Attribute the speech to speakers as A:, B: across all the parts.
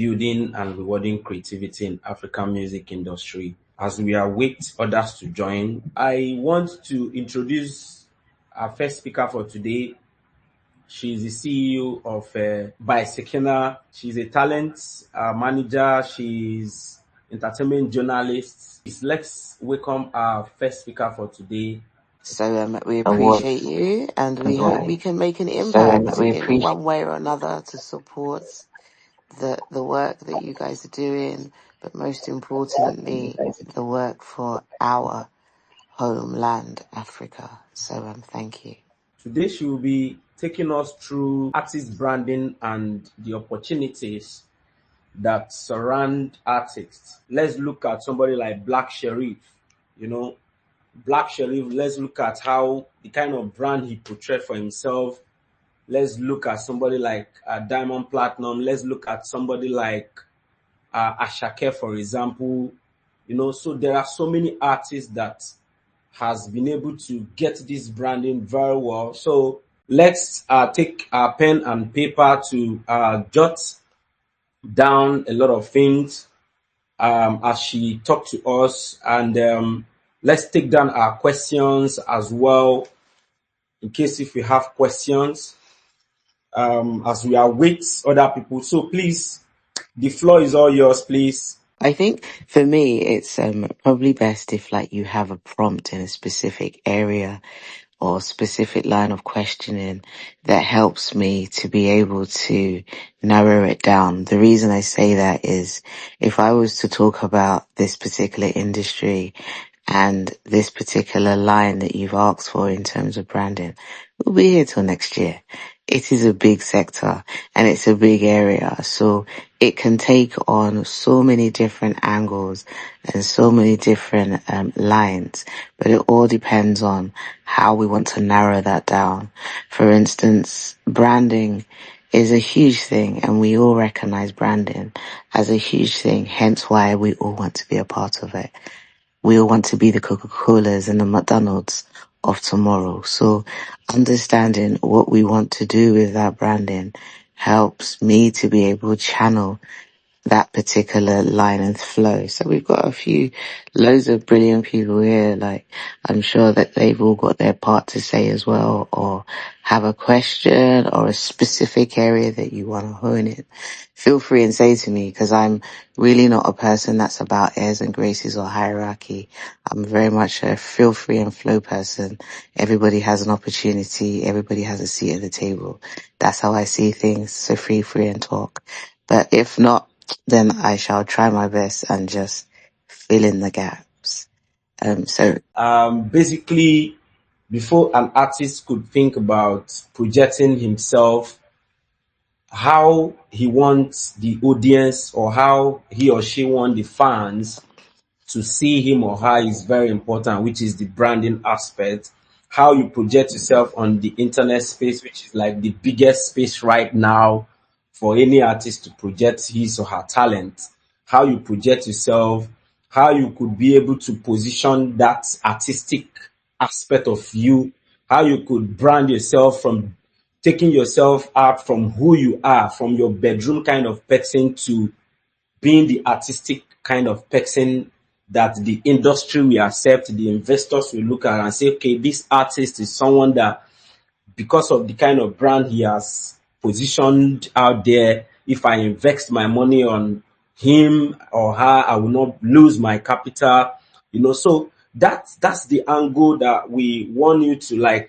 A: building and rewarding creativity in African music industry. As we await others to join, I want to introduce our first speaker for today. She's the CEO of by SAKEENA. She's a talent manager. She's entertainment journalist. Let's welcome our first speaker for today.
B: So we appreciate you, and we hope we can make an impact in one way or another to support the work that you guys are doing, but most importantly, the work for our homeland, Africa. So thank you.
A: Today she will be taking us through artist branding and the opportunities that surround artists. Let's look at somebody like Black Sherif. You know, Black Sherif, let's look at how the kind of brand he portrayed for himself. Let's look at somebody like Diamond Platinum. Let's look at somebody like Ashake, for example. So there are so many artists that has been able to get this branding very well. So let's take our pen and paper to jot down a lot of things as she talked to us, and let's take down our questions as well in case if we have questions as we await other people. So please, the floor is all yours, please.
B: I think for me, it's probably best if you have a prompt in a specific area or specific line of questioning that helps me to be able to narrow it down. The reason I say that is if I was to talk about this particular industry and this particular line that you've asked for in terms of branding, we'll be here till next year. It is a big sector and it's a big area. So it can take on so many different angles and so many different lines, but it all depends on how we want to narrow that down. For instance, branding is a huge thing and we all recognize branding as a huge thing, hence why we all want to be a part of it. We all want to be the Coca-Colas and the McDonald's of tomorrow. So understanding what we want to do with that branding helps me to be able to channel that particular line and flow. So we've got loads of brilliant people here. I'm sure that they've all got their part to say as well, or have a question or a specific area that you want to hone in. Feel free and say to me, because I'm really not a person that's about airs and graces or hierarchy. I'm very much a feel free and flow person. Everybody has an opportunity. Everybody has a seat at the table. That's how I see things. So free and talk. But if not, then I shall try my best and just fill in the gaps.
A: Basically, before an artist could think about projecting himself, how he wants the audience or how he or she wants the fans to see him or her is very important, which is the branding aspect. How you project yourself on the internet space, which is like the biggest space right now for any artist to project his or her talent. How you project yourself, how you could be able to position that artistic aspect of you, how you could brand yourself from taking yourself out from who you are, from your bedroom kind of person to being the artistic kind of person that the industry will accept, the investors will look at and say, okay, this artist is someone that, because of the kind of brand he has positioned out there, if I invest my money on him or her, I will not lose my capital. So that's the angle that we want you to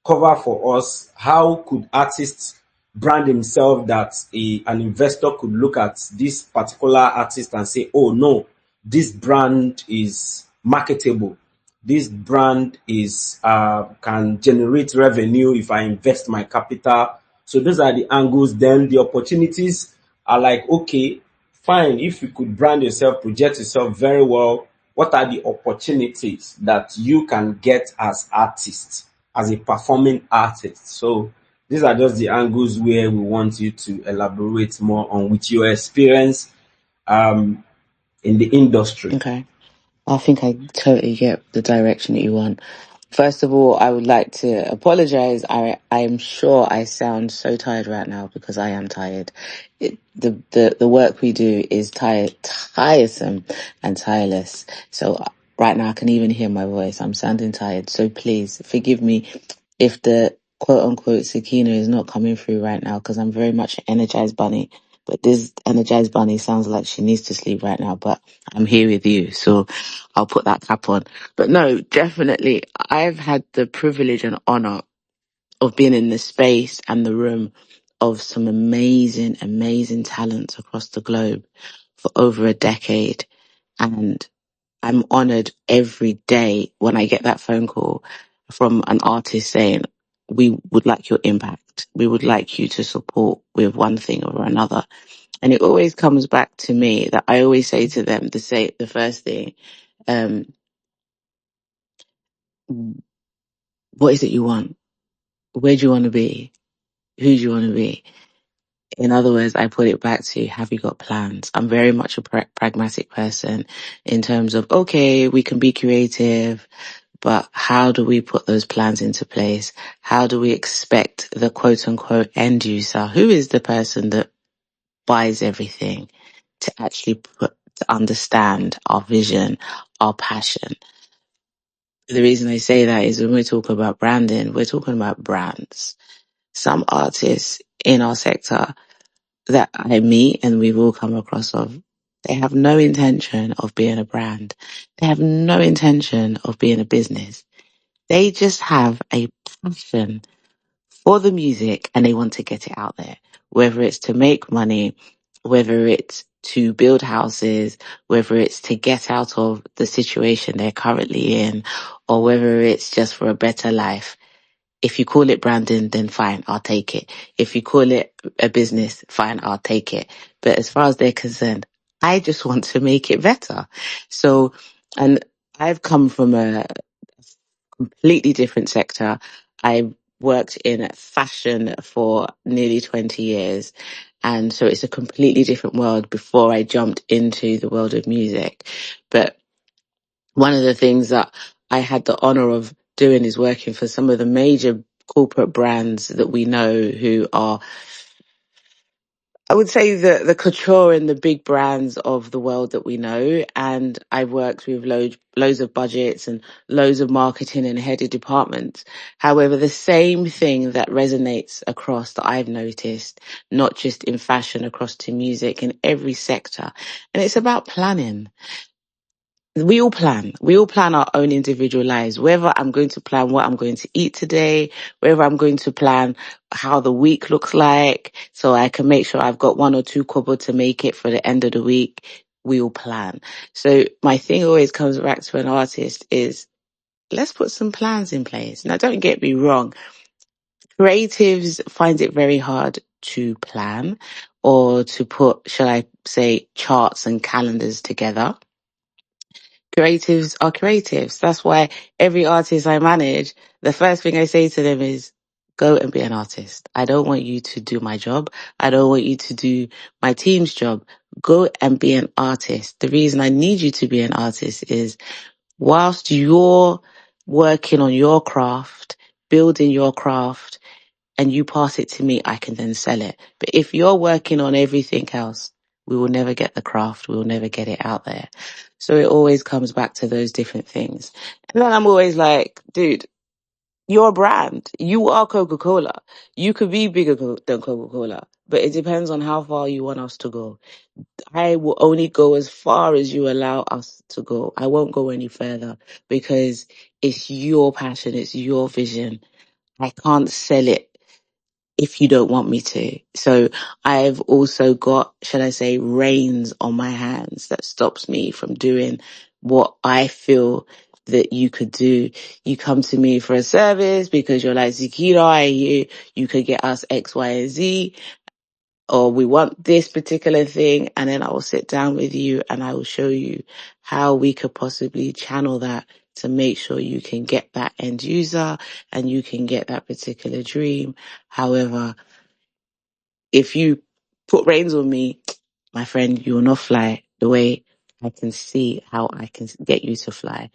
A: cover for us. How could artists brand himself that an investor could look at this particular artist and say, oh no, this brand is marketable. This brand is can generate revenue if I invest my capital. So those are the angles. Then the opportunities are like, okay, fine. If you could brand yourself, project yourself very well, what are the opportunities that you can get as artists, as a performing artist? So these are just the angles where we want you to elaborate more on with your experience in the industry.
B: Okay. I think I totally get the direction that you want. First of all, I would like to apologize. I am sure I sound so tired right now because I am tired. The work we do is tiresome and tireless. So right now I can even hear my voice. I'm sounding tired. So please forgive me if the quote unquote Sakina is not coming through right now because I'm very much an energized bunny. But this energized bunny sounds like she needs to sleep right now, but I'm here with you. So I'll put that cap on. But no, definitely, I've had the privilege and honor of being in the space and the room of some amazing, amazing talents across the globe for over a decade. And I'm honored every day when I get that phone call from an artist saying, we would like your impact. We would like you to support with one thing or another. And it always comes back to me that I always say to them the first thing, um, what is it you want? Where do you want to be? Who do you want to be? In other words, I put it back to, have you got plans? I'm very much a pragmatic person in terms of, okay, we can be creative, but how do we put those plans into place? How do we expect the quote unquote end user, who is the person that buys everything, to actually to understand our vision, our passion? The reason I say that is when we talk about branding, we're talking about brands. Some artists in our sector that I meet and we've all come across of, they have no intention of being a brand. They have no intention of being a business. They just have a passion for the music and they want to get it out there, whether it's to make money, whether it's to build houses, whether it's to get out of the situation they're currently in, or whether it's just for a better life. If you call it branding, then fine, I'll take it. If you call it a business, fine, I'll take it. But as far as they're concerned, I just want to make it better. So, and I've come from a completely different sector. I worked in fashion for nearly 20 years. And so it's a completely different world before I jumped into the world of music. But one of the things that I had the honor of doing is working for some of the major corporate brands that we know who are, I would say, the couture and the big brands of the world that we know. And I've worked with loads of budgets and loads of marketing and headed departments. However, the same thing that resonates across that I've noticed, not just in fashion, across to music, in every sector. And it's about planning. We all plan. We all plan our own individual lives. Whether I'm going to plan what I'm going to eat today, whether I'm going to plan how the week looks like, so I can make sure I've got one or two kobo to make it for the end of the week. We all plan. So my thing always comes back to an artist is, let's put some plans in place. Now, don't get me wrong. Creatives find it very hard to plan or to put, shall I say, charts and calendars together. Creatives are creatives. That's why every artist I manage, the first thing I say to them is, go and be an artist. I don't want you to do my job. I don't want you to do my team's job. Go and be an artist. The reason I need you to be an artist is whilst you're working on your craft, building your craft, and you pass it to me, I can then sell it. But if you're working on everything else, we will never get the craft. We will never get it out there. So it always comes back to those different things. And then I'm always like, dude, you're a brand. You are Coca-Cola. You could be bigger than Coca-Cola, but it depends on how far you want us to go. I will only go as far as you allow us to go. I won't go any further because it's your passion. It's your vision. I can't sell it if you don't want me to. So I've also got, shall I say, reins on my hands that stops me from doing what I feel that you could do. You come to me for a service because you're like, Zakira, I hear you could get us X, Y, and Z, or we want this particular thing. And then I will sit down with you and I will show you how we could possibly channel that to make sure you can get that end user and you can get that particular dream. However, if you put reins on me, my friend, you will not fly the way I can see how I can get you to fly.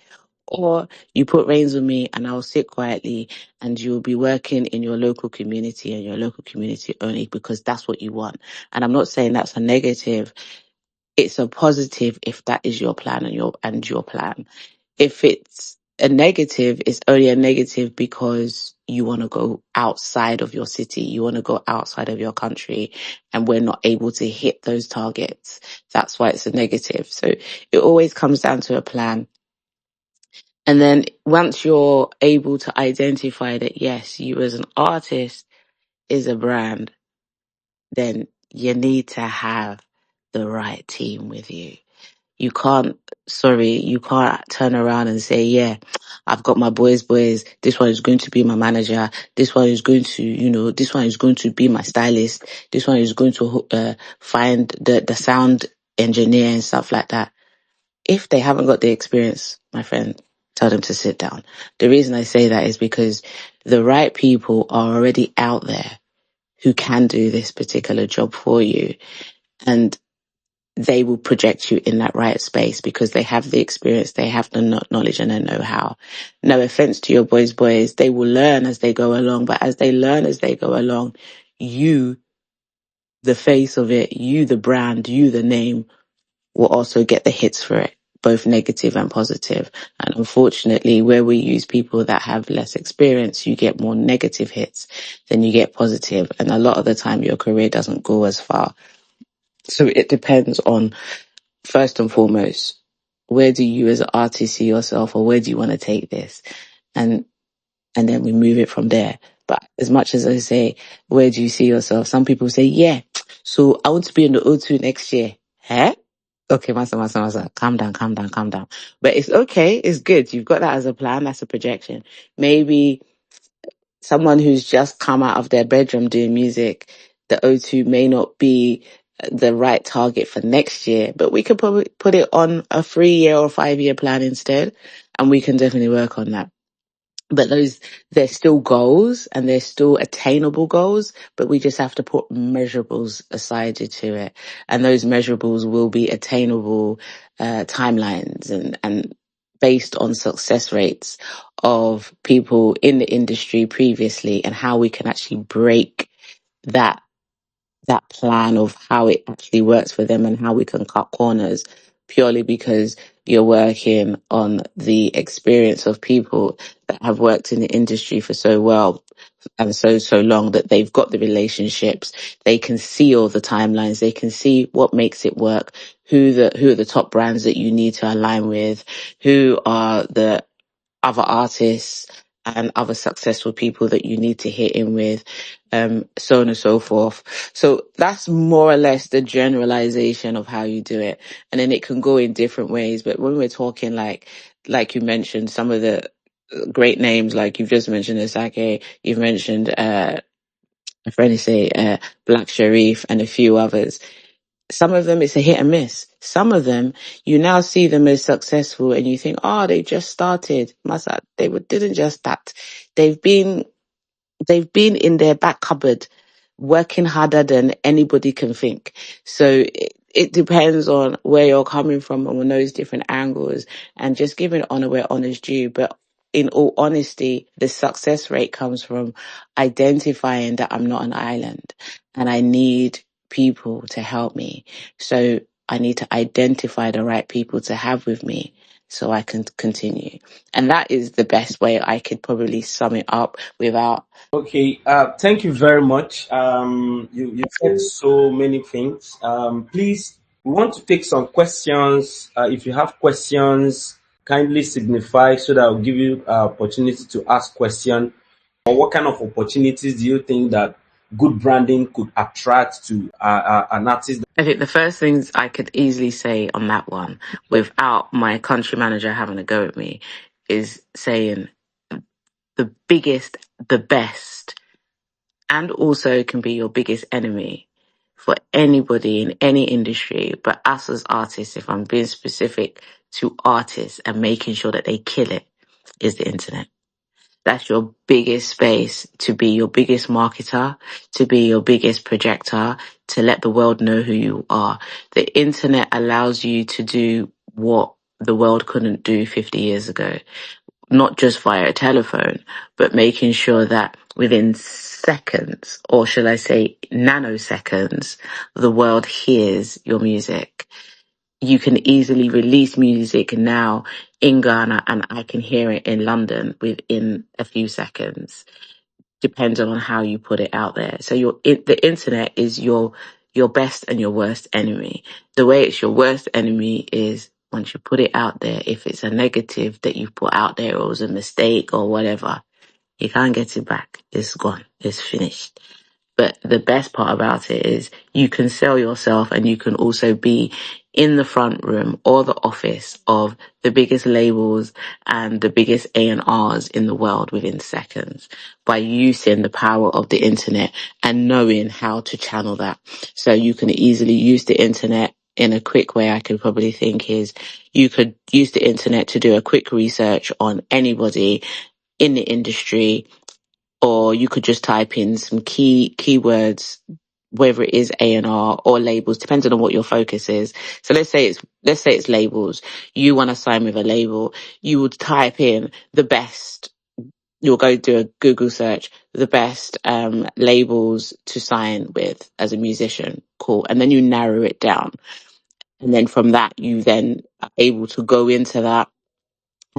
B: Or you put reins on me and I'll sit quietly and you'll be working in your local community and your local community only because that's what you want. And I'm not saying that's a negative. It's a positive if that is your plan and your plan. If it's a negative, it's only a negative because you want to go outside of your city, you want to go outside of your country, and we're not able to hit those targets. That's why it's a negative. So it always comes down to a plan. And then once you're able to identify that, yes, you as an artist is a brand, then you need to have the right team with you. You can't turn around and say, yeah, I've got my boys. This one is going to be my manager. This one is going to, this one is going to be my stylist. This one is going to find the sound engineer and stuff like that. If they haven't got the experience, my friend, tell them to sit down. The reason I say that is because the right people are already out there who can do this particular job for you. And they will project you in that right space because they have the experience, they have the knowledge and the know-how. No offense to your boys, they will learn as they go along, but as they learn as they go along, you, the face of it, you, the brand, you, the name, will also get the hits for it, both negative and positive. And unfortunately, where we use people that have less experience, you get more negative hits than you get positive. And a lot of the time, your career doesn't go as far. So it depends on, first and foremost, where do you as an artist see yourself, or where do you want to take this? And then we move it from there. But as much as I say, where do you see yourself? Some people say, yeah, so I want to be in the O2 next year. Huh? Okay, Masa, calm down. But it's okay. It's good. You've got that as a plan. That's a projection. Maybe someone who's just come out of their bedroom doing music, the O2 may not be the right target for next year, but we could probably put it on a 3-year or 5-year plan instead, and we can definitely work on that. But they're still goals and they're still attainable goals, but we just have to put measurables aside to it. And those measurables will be attainable timelines and based on success rates of people in the industry previously and how we can actually break that plan of how it actually works for them and how we can cut corners, purely because you're working on the experience of people that have worked in the industry for so well and so long that they've got the relationships. They can see all the timelines. They can see what makes it work, who are the top brands that you need to align with, who are the other artists and other successful people that you need to hit in with, so on and so forth. So that's more or less the generalization of how you do it. And then it can go in different ways. But when we're talking like you mentioned, some of the great names, like you've just mentioned Sake, you've mentioned, my friend say, Black Sharif and a few others. Some of them it's a hit and miss. Some of them you now see them as successful and you think, oh, they just started. Masa, didn't just start. They've been in their back cupboard working harder than anybody can think. So it depends on where you're coming from and on those different angles, and just giving honor where honor's due. But in all honesty, the success rate comes from identifying that I'm not an island and I need people to help me. So I need to identify the right people to have with me so I can continue. And that is the best way I could probably sum it up without.
A: Okay, thank you very much. You said so many things. Please, we want to take some questions. If you have questions, kindly signify so that I'll give you opportunity to ask question. Or what kind of opportunities do you think that good branding could attract to an artist?
B: I think the first things I could easily say on that one, without my country manager having a go at me, is saying the biggest, the best, and also can be your biggest enemy for anybody in any industry, but us as artists, if I'm being specific to artists and making sure that they kill it, is the internet. That's your biggest space to be your biggest marketer, to be your biggest projector, to let the world know who you are. The internet allows you to do what the world couldn't do 50 years ago, not just via a telephone, but making sure that within seconds, or shall I say nanoseconds, the world hears your music. You can easily release music now in Ghana and I can hear it in London within a few seconds, depending on how you put it out there. So the internet is your best and your worst enemy. The way it's your worst enemy is once you put it out there, if it's a negative that you put out there or it was a mistake or whatever, you can't get it back. It's gone. It's finished. But the best part about it is you can sell yourself and you can also be in the front room or the office of the biggest labels and the biggest A&Rs in the world within seconds by using the power of the internet and knowing how to channel that. So you can easily use the internet in a quick way. I could probably think is you could use the internet to do a quick research on anybody in the industry, or you could just type in some keywords, whether it is A&R or labels, depending on what your focus is. So let's say it's labels. You want to sign with a label. You would type in the best. You'll go do a Google search, the best labels to sign with as a musician. Cool. And then you narrow it down. And then from that, you then are able to go into that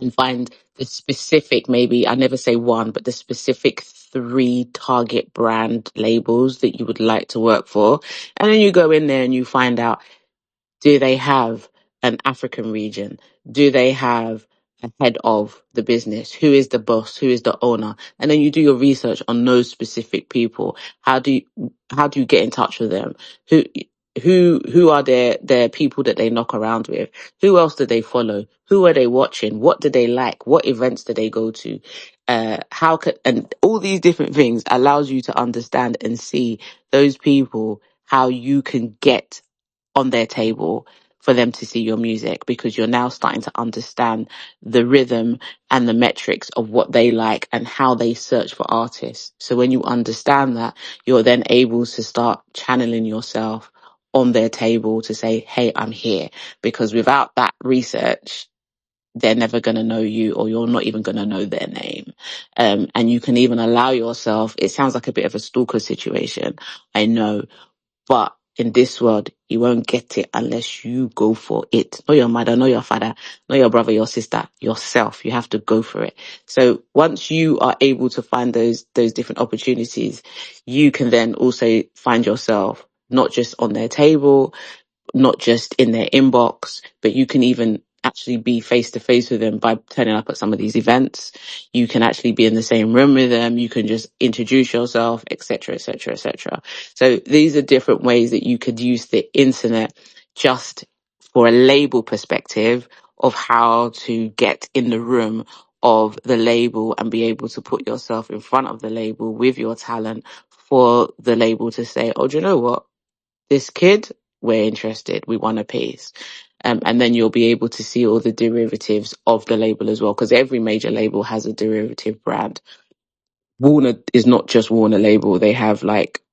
B: and find the specific, maybe I never say one, but the specific 3 target brand labels that you would like to work for. And then you go in there and you find out, do they have an African region? Do they have a head of the business? Who is the boss? Who is the owner? And then you do your research on those specific people. How do you get in touch with them? Who are their people that they knock around with? Who else do they follow? Who are they watching? What do they like? What events do they go to? And all these different things allows you to understand and see those people, how you can get on their table for them to see your music, because you're now starting to understand the rhythm and the metrics of what they like and how they search for artists. So when you understand that, you're then able to start channeling yourself on their table to say, hey, I'm here. Because without that research, they're never going to know you, or you're not even going to know their name. And you can even allow yourself, it sounds like a bit of a stalker situation, I know, but in this world, you won't get it unless you go for it. Not your mother, not your father, not your brother, your sister, yourself. You have to go for it. So once you are able to find those different opportunities, you can then also find yourself not just on their table, not just in their inbox, but you can even actually be face to face with them by turning up at some of these events. You can actually be in the same room with them. You can just introduce yourself, etc., etc., etc. So these are different ways that you could use the internet just for a label perspective of how to get in the room of the label and be able to put yourself in front of the label with your talent for the label to say, oh, do you know what? This kid, we're interested. We want a piece. And then you'll be able to see all the derivatives of the label as well, because every major label has a derivative brand. Warner is not just Warner label. They have like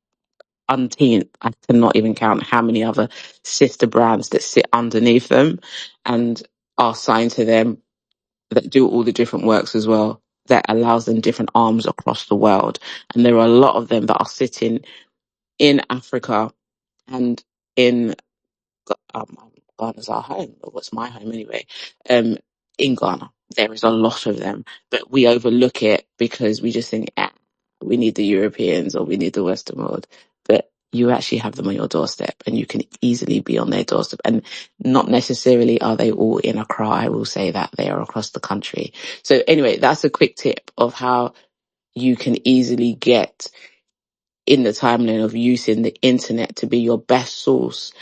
B: umpteen, I cannot even count how many other sister brands that sit underneath them and are signed to them, that do all the different works as well, that allows them different arms across the world. And there are a lot of them that are sitting in Africa and in um, Ghana's our home, or what's my home anyway. In Ghana, there is a lot of them, but we overlook it because we just think, we need the Europeans or we need the Western world. But you actually have them on your doorstep, and you can easily be on their doorstep. And not necessarily are they all in Accra. I will say that they are across the country. So anyway, that's a quick tip of how you can easily get in the timeline of using the internet to be your best source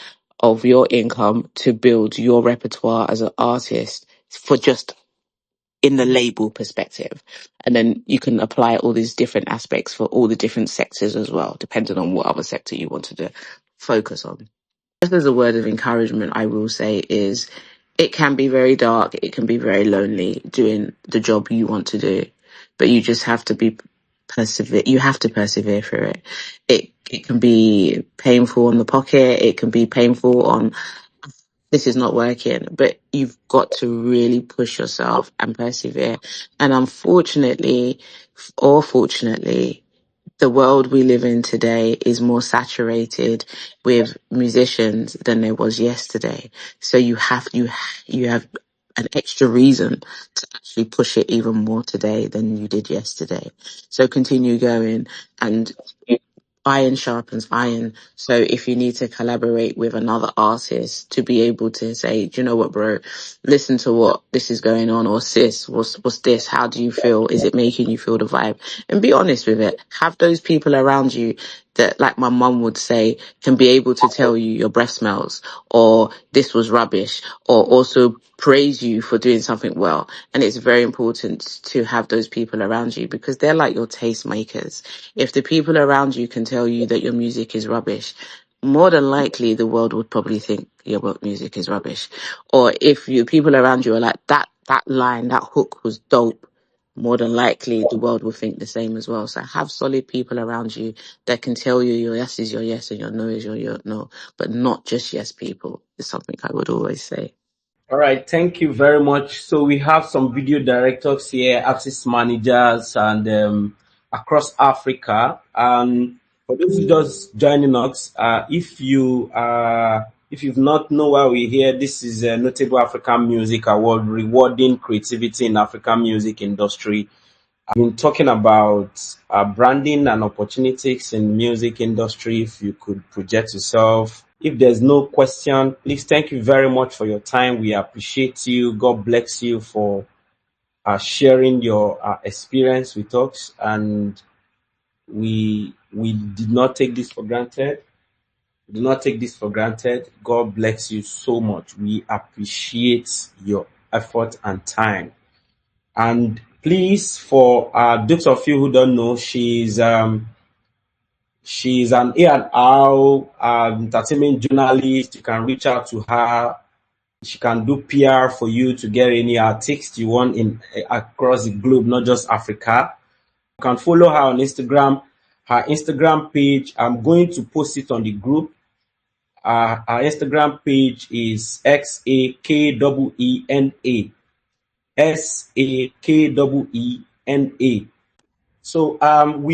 B: of your income to build your repertoire as an artist for just in the label perspective. And then you can apply all these different aspects for all the different sectors as well, depending on what other sector you wanted to focus on. Just as a word of encouragement, I will say is it can be very dark. It can be very lonely doing the job you want to do, but you just have to be persevere. You have to persevere through it. It can be painful on the pocket. It can be painful on this is not working, but you've got to really push yourself and persevere. And unfortunately, or fortunately, the world we live in today is more saturated with musicians than it was yesterday. So you have an extra reason to actually push it even more today than you did yesterday. So continue going, and iron sharpens iron. So if you need to collaborate with another artist to be able to say, do you know what, bro, listen to what this is going on, or sis, what's this? How do you feel? Is it making you feel the vibe? And be honest with it. Have those people around you that, like my mum would say, can be able to tell you your breath smells, or this was rubbish, or also praise you for doing something well. And it's very important to have those people around you, because they're like your tastemakers. If the people around you can tell you that your music is rubbish, more than likely the world would probably think your music is rubbish. Or if you people around you are like, that line, that hook was dope, more than likely the world will think the same as well. So have solid people around you that can tell you your yes is your yes and your no is your no, but not just yes people, is something I would always say.
A: All right, thank you very much. So we have some video directors here, artist managers, and across Africa. And for those who just joining us, if you've not know why we're here, this is a Notable African Music Award rewarding creativity in African music industry. I've been talking about branding and opportunities in music industry. If you could project yourself. If there's no question, please thank you very much for your time. We appreciate you. God bless you for sharing your experience with us, and we did not take this for granted. Do not take this for granted. God bless you so much. We appreciate your effort and time. And please, for those of you who don't know, she's an A&R entertainment journalist. You can reach out to her. She can do PR for you to get any artist you want in across the globe, not just Africa. You can follow her on Instagram. Her Instagram page, I'm going to post it on the group. Her Instagram page is SAKEENA. SAKEENA. So we